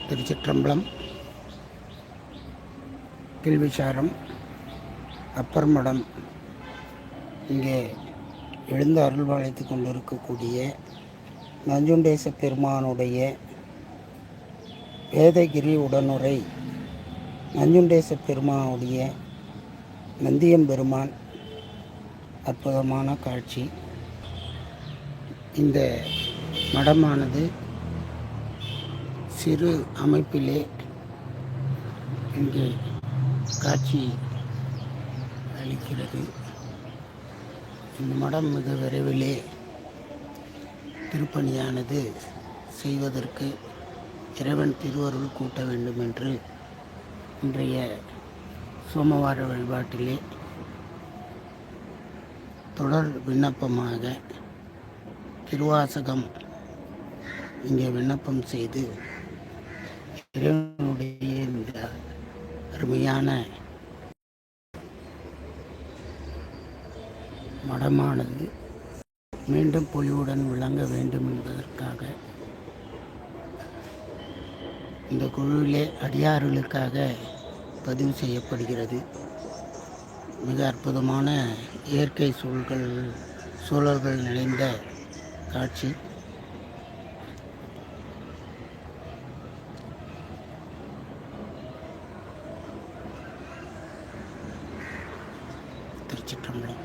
திருச்சிற்றம்பலம், கில்விசாரம், அப்பர் மடம் இங்கே எழுந்து அருள்வாழைத்து கொண்டிருக்கக்கூடிய நஞ்சுண்டேச பெருமானுடைய வேதகிரி உடனுரை நஞ்சுண்டேச பெருமானுடைய நந்தியம்பெருமான் அற்புதமான காட்சி. இந்த மடமானது சிறு அமைப்பிலே இங்கு காட்சி அளிக்கிறது. இந்த மடம் மிக விரைவிலே திருப்பணியானது செய்வதற்கு இறைவன் திருவருள் கூட்ட வேண்டும் என்று இன்றைய சோமவார வழிபாட்டிலே தொடர் விண்ணப்பமாக திருவாசகம் இங்கே விண்ணப்பம் செய்து இறைவனுடைய இந்த அருமையான மடமானது மீண்டும் பொலிவுடன் விளங்க வேண்டும் என்பதற்காக இந்த குழுவிலே அடியார்களுக்காக பதிவு செய்யப்படுகிறது. மிக அற்புதமான இயற்கை சூழல்கள் நிறைந்த காட்சி. திருச்சிற்றம்பலம்.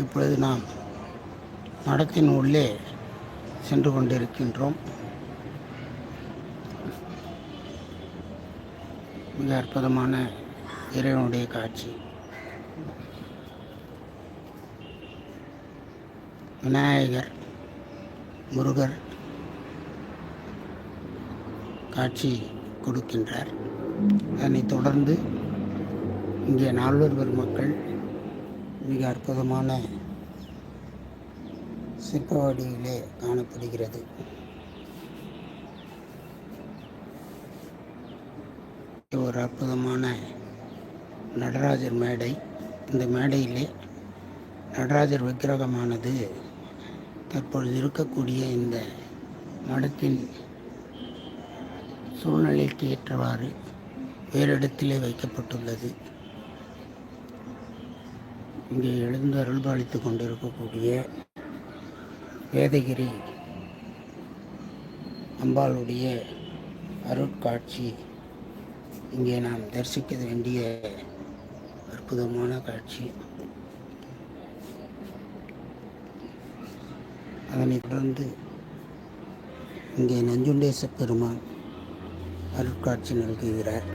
இப்பொழுது நாம் மடத்தின் உள்ளே சென்று கொண்டிருக்கின்றோம். மிக அற்புதமான இறைவனுடைய காட்சி. விநாயகர், முருகர் காட்சி கொடுக்கின்றார். அதனைத் தொடர்ந்து இங்கே நால்வர் பெருமக்கள் மிக அற்புதமான சிற்ப வடிவிலே காணப்படுகிறது. ஒரு அற்புதமான நடராஜர் மேடை. இந்த மேடையிலே நடராஜர் விக்கிரகமானது தற்பொழுது இருக்கக்கூடிய இந்த மடத்தின் சூழ்நிலைக்கு ஏற்றவாறு வேறு இடத்திலே வைக்கப்பட்டுள்ளது. இங்கே எழுந்து அருள்பாலித்து கொண்டிருக்கக்கூடிய வேதகிரி அம்பாளுடைய அருட்காட்சி இங்கே நாம் தரிசிக்க வேண்டிய அற்புதமான காட்சி. அதனைத் தொடர்ந்து இங்கே நஞ்சுண்டேச பெருமான் அருட்காட்சி நல்குகிறார்.